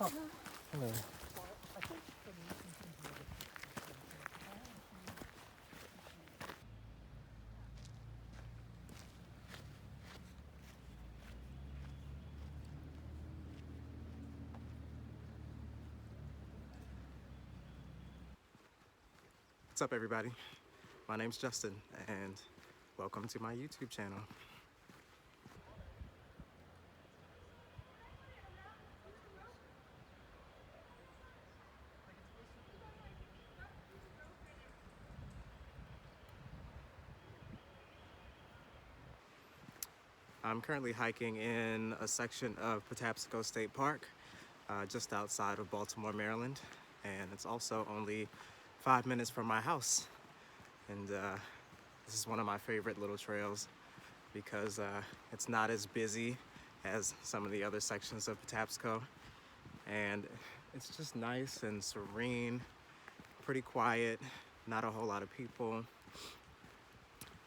Oh, hello. What's up, everybody? My name's Justin, and welcome to my YouTube channel. I'm currently hiking in a section of Patapsco State Park, just outside of Baltimore, Maryland, and it's also only 5 minutes from my house. And this is one of my favorite little trails because it's not as busy as some of the other sections of Patapsco, and it's just nice and serene, pretty quiet, not a whole lot of people.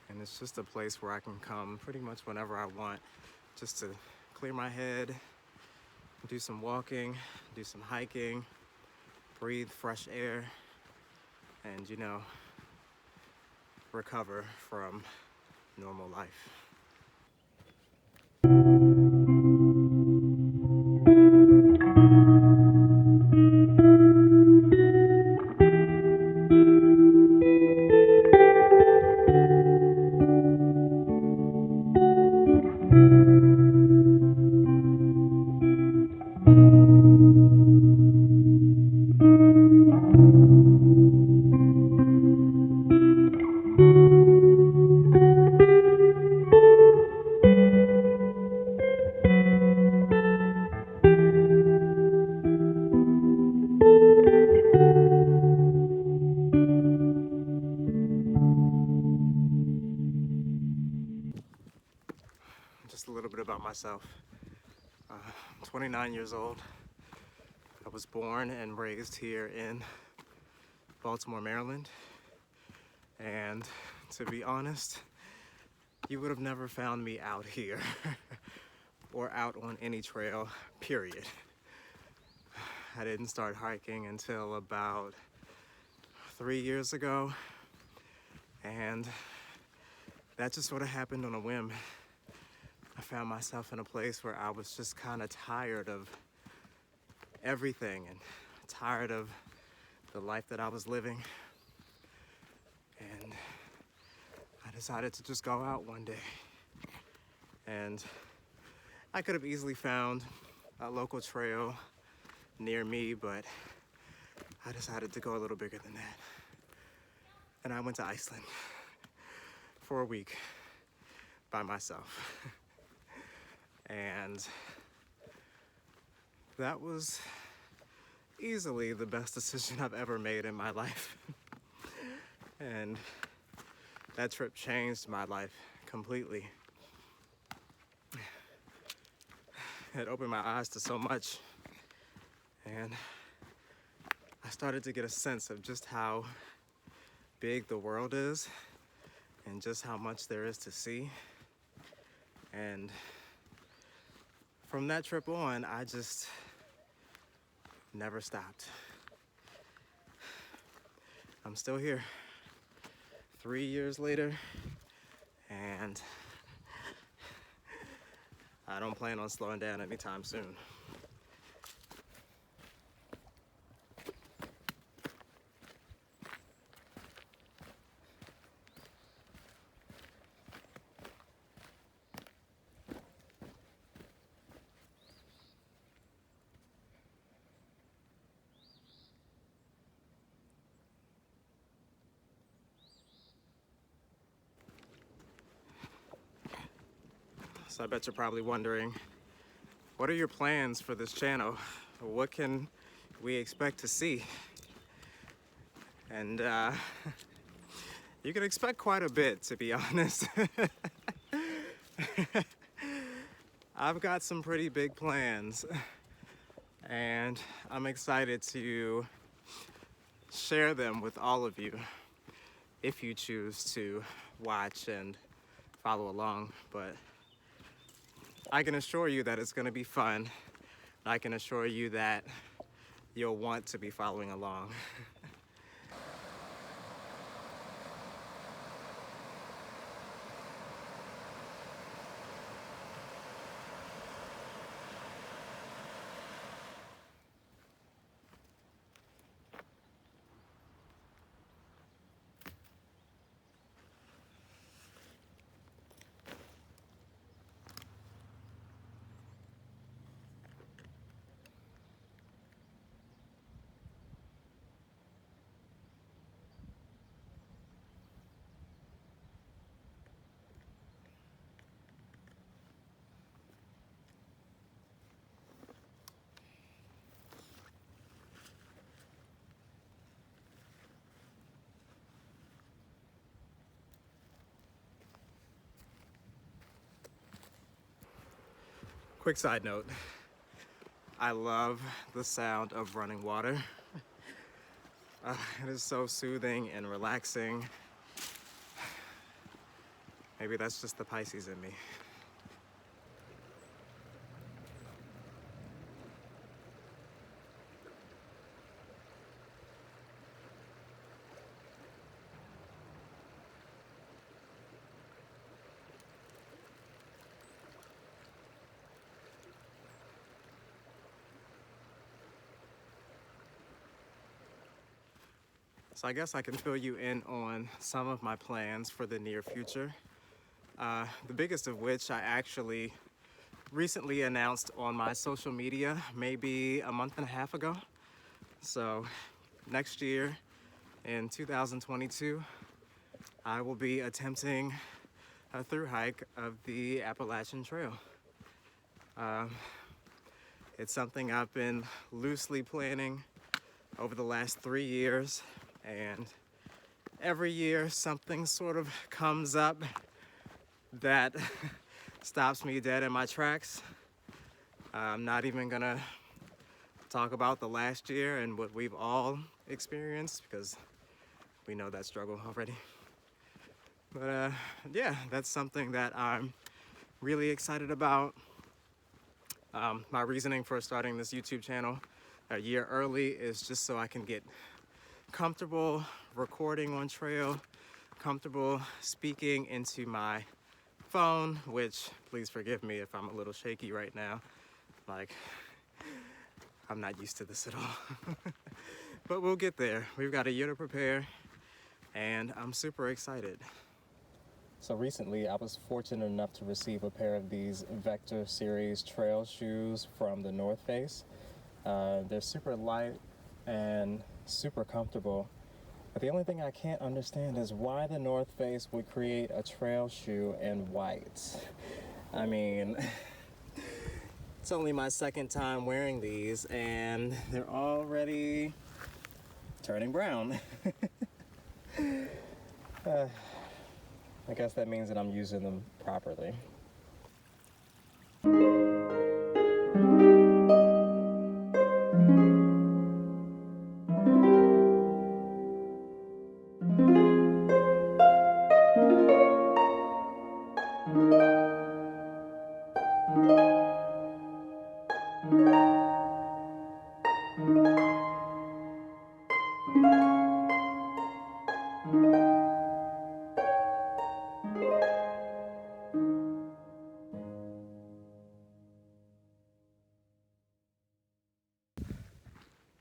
And it's just a place where I can come pretty much whenever I want, just to clear my head, do some walking, do some hiking, breathe fresh air, and, you know, recover from normal life. Just a little bit about myself. I'm 29 years old. I was born and raised here in Baltimore, Maryland. And to be honest, you would have never found me out here or out on any trail, period. I didn't start hiking until about 3 years ago, and that just sort of happened on a whim. I found myself in a place where I was just kind of tired of everything and tired of the life that I was living. And I decided to just go out one day. And I could have easily found a local trail near me, but I decided to go a little bigger than that. And I went to Iceland for a week by myself. And that was easily the best decision I've ever made in my life. And that trip changed my life completely. It opened my eyes to so much. And I started to get a sense of just how big the world is and just how much there is to see. And from that trip on, I just never stopped. I'm still here 3 years later, and I don't plan on slowing down anytime soon. So I bet you're probably wondering, what are your plans for this channel? What can we expect to see? And you can expect quite a bit, to be honest. I've got some pretty big plans, and I'm excited to share them with all of you if you choose to watch and follow along. But I can assure you that it's going to be fun. I can assure you that you'll want to be following along. Quick side note, I love the sound of running water. It is so soothing and relaxing. Maybe that's just the Pisces in me. So I guess I can fill you in on some of my plans for the near future. The biggest of which I actually recently announced on my social media, maybe a month and a half ago. So next year in 2022, I will be attempting a through hike of the Appalachian Trail. It's something I've been loosely planning over the last 3 years, and every year something sort of comes up that stops me dead in my tracks. I'm not even gonna talk about the last year and what we've all experienced, because we know that struggle already. But yeah, that's something that I'm really excited about. My reasoning for starting this YouTube channel a year early is just so I can get comfortable recording on trail, comfortable speaking into my phone, which, please forgive me if I'm a little shaky right now. Like, I'm not used to this at all. But we'll get there. We've got a year to prepare, and I'm super excited. So recently I was fortunate enough to receive a pair of these Vector Series trail shoes from the North Face. They're super light and super comfortable. But the only thing I can't understand is why the North Face would create a trail shoe in white. I mean, it's only my second time wearing these and they're already turning brown. I guess that means that I'm using them properly.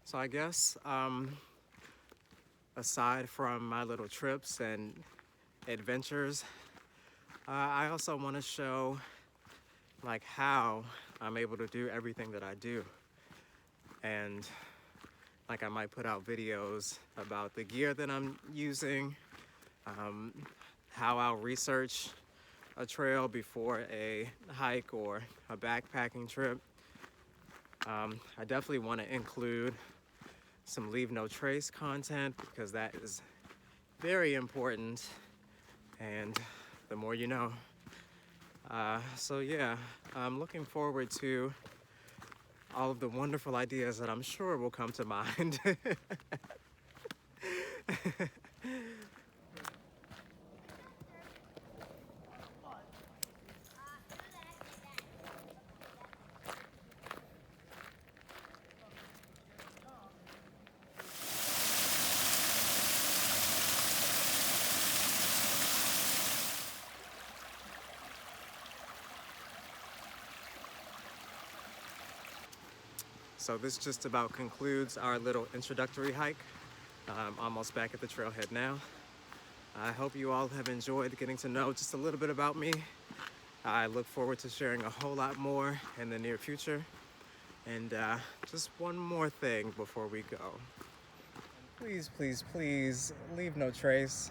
So I guess, aside from my little trips and adventures, I also want to show like how I'm able to do everything that I do. And like I might put out videos about the gear that I'm using, how I'll research a trail before a hike or a backpacking trip. I definitely want to include some leave no trace content, because that is very important, and the more you know. So yeah, I'm looking forward to all of the wonderful ideas that I'm sure will come to mind. So this just about concludes our little introductory hike. I'm almost back at the trailhead now. I hope you all have enjoyed getting to know just a little bit about me. I look forward to sharing a whole lot more in the near future. And just one more thing before we go. Please, please, please leave no trace.